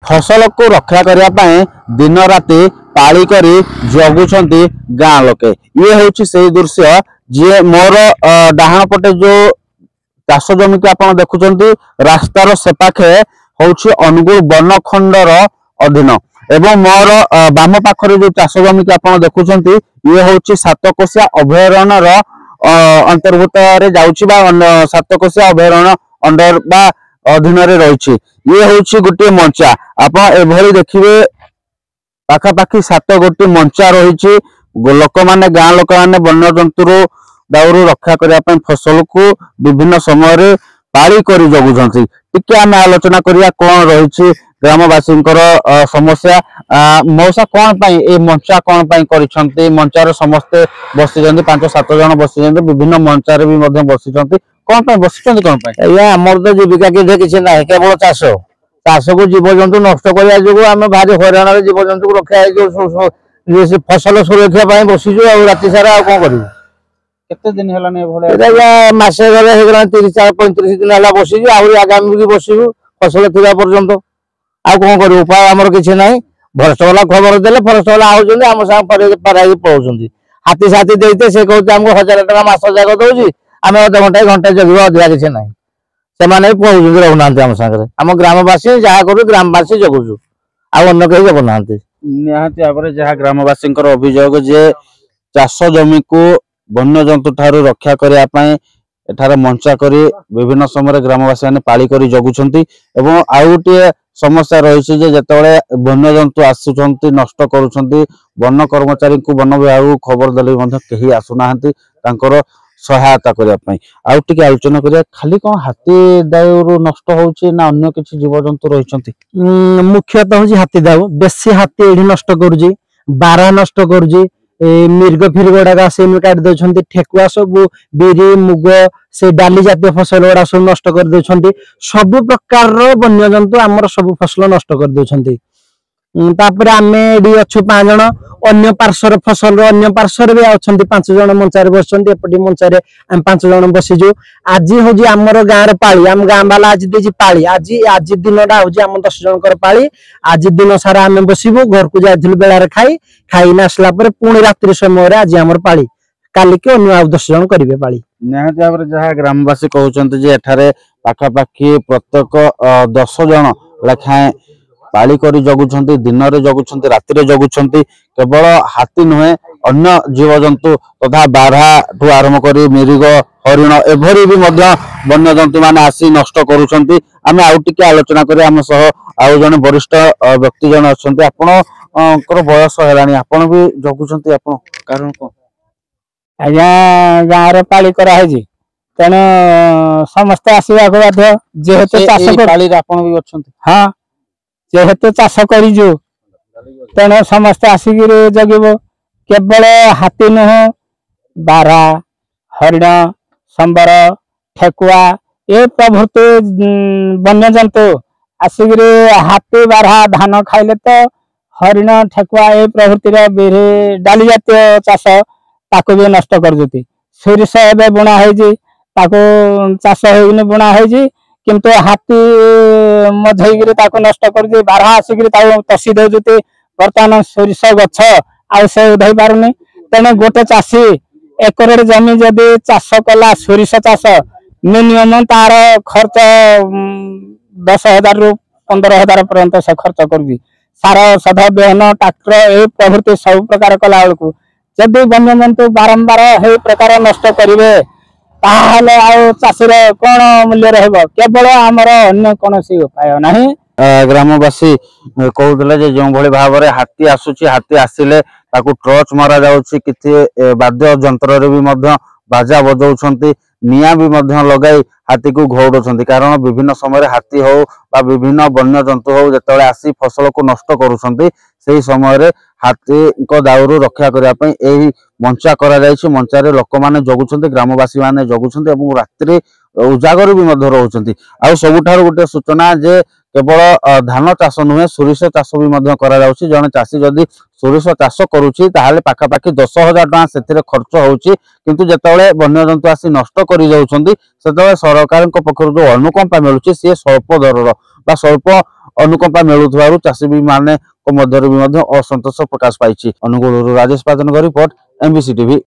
फसल को रक्षा करने दिन राति पाली करी जगुंट गाँ लोके ये हूँ से दृश्य जी मोर डाहाण पटे जो चाष जमी की आप देखुं रास्तार सेपाखे हूँ अनुगुल बनखंडर अधीन एवं मोर बाम पाखरे जो चाष जमी की आप देखुं ये हूँ सातकोशिया अभयारण्यर अंतर्भूत सातकोशिया अभयारण्य अंडर बा अधीन रही ये हूँ गोटे मंचा आप एभली देखिए पाखापाखि 7 गोटी मंचा रही लोक मैंने गाँ लोक मैंने वन्य जंतु दाउरू रक्षा करने फसल को विभिन्न समय पाली कर जगुंट टिके आम आलोचना करिया कौन रही ग्रामवासी समस्या मौसा कौन ये मंचा कौन कर मंचार समस्ते बसी 5-7 जन बसी विभिन्न मंचार भी बसी कौन बस कौन आमर तो जीविका किसी ना केवल चाष चाष को जीवजंतु नष्ट करने जो आम भारी हईराण जीवजंतु को रक्षा फसल सुरक्षा बसीचु राति सारा कौन कर केते दिन है मसे गले 30-35 दिन है बसीचु आगामी भी बसबू फसल थिबा पर्यंत आ कौन कर उपाय आमर किसी ना फरेस्ट वाला खबर देले फरेस्ट वाला आम सागे पराई पलाउं हाथी साथी देते से कहते आमको 1000 टका मास जाक दौर आम अध घंटे जगह अधिका किसी ना से पहुँच रहना आम सागर आम ग्रामवासी जहाँ करूँ ग्रामवासी जगुचु आन्न कहीं जगुना निहाती भाव जहाँ ग्रामवासी अभियोग जे चाष जमी को वन्य जंतु ठारू रक्षा करने एठार मंचा करी विभिन्न समय ग्रामवासी मैंने पाली कर जगुंट एवं आउ गोटे समस्या रही जितेबाला वन्य जंतु आसुंच नष्ट करुँच वन कर्मचारी को वन विभाग को खबर देले कहीं आसुना सहायता करने आउ टे आलोचना करिया खाली कौन हाथी दायु नष्ट होउछि ना अन्य किसी जीवजंतु रही मुख्यतः हूँ हाथी दाउ बेसी हाथी एठी नष्ट करुछि बारा नष्ट करुछि मिर्ग फिर्ग गुड़ाक आस काट दौरान ठेकुआ सब बिरी मुग से डाली जातीय फसल गुड़ा सब नष्ट कर दौरान सब प्रकार वन्य जंतु आमर सब फसल नष्ट कर दौरान तापर आम ये अच्छु 5 जन अन्य पार्श्वर फसल अन्य पार्श्वर भी अच्छा 5 जन मंचार बसुँच एपटी मंचार आम 5 जन बसीचु आज हूँ आमर गाँव पाली आम गाँ बाला आज देजी पाली आज आज दिन हूँ आम 10 जनकर पाली आज दिन सारा आम बसबू घर को जाइलु बेलार खाई आसला पुणी रात्रि समय आज आमर पाली काली के अन्य 10 जन करेंगे पाली निहाती भाव जहाँ ग्रामवासी कहते पाखापाखि प्रत्येक 10 जन लेखाएं पाली करी जगुंट दिन में जगुंट राति जगुंट केवल हाथी नुहे अन्य जीवजंतु तथा बारहा ठू आरंभ कर मिरिग हरिण एभरी भी वन्य जंतु मान आसी नष्ट करुँच आम आउ टे आलोचना कर आम सह आउ जन वरिष्ठ व्यक्ति जन अच्छा आपणकर बयस है आपण भी जगुंट कारण कौन आज्ञा गाँव पाली कराई तेणु समस्ते आसवा बाध्य जेहेतु चाष भी अच्छा हाँ जेहेतु चाष करूँ तेणु समस्ते आसिक जगब केवल हाथी नुह बारा हरिण संबर ठेकुआ ये प्रभृति वन्य जंतु आसिक हाथी बारा धान खाइले तो हरिण ठेकुआ ये प्रभृतिर डाली जातीय चाष ताको भी नष्ट कर सोरिष एवं बुणा चाष हो बुणा हो किंतु हाथी मधेक नष्ट कर बारहा आसिक तसी दौर बर्तमान सोरिष गछ आउ उधई पारुनी तेणु गोटे चाषी एकर जमी जदि चाष कला सोरिष चाष मिनिमम तार खर्च 10,000 रु 15,000 पर्यंत से खर्च कर सार सध बेहन ट्राक्टर ये प्रभृति सब प्रकार कला बेलू जदि वन्य जंतु बारंबार ये प्रकार नष्ट करेंगे चाषीर कौन मूल्य केवल आमर अन्य कौन उपाय ना ग्रामवासी कहते जो भाई भाव में हाथी आसूची हाथी आसिले टर्च मरा जाउछि किछि वाद्य जंत्र भी बाजा बजाउछंती निया भी लगाई हाथी को घौड़ुछंती कारण विभिन्न समय हाथी हो बा विभिन्न वन्य जंतु हो जेतेबेले आसी फसल को नष्ट करूछंती सेही समय हाथी को दाउरू रक्षा करने यही मंचा करा मंचारे लोक मैंने जगुंट ग्रामवासी मैंने जगुंट रात्रि उजागर भी रोचंती आ सबुठार गोटे सूचना जे केवल धान चाष नुहे सोरिष चाष भी मध्य करा जाउछि। जने चाषी जदि सोरिष चाष करुछि ताहाले पाखापाखि 10,000 टका सेथिरे खर्च होउछि, किंतु जेतेबेले वन्य जंतु आसी नष्ट करि जाउछन्ति सेतेबेले सरकारक पक्षरु जो अनुकंपा मिलुछि से स्वल्प दरर बा स्वल्प अनुकंपा मिलुथबारु चाषी भी माने को मध्यरे भी मध्य असंतोष प्रकाश पाइछि। अनुगुळରୁ राजेश पाजनक रिपोर्ट, एमबीसी टीवी।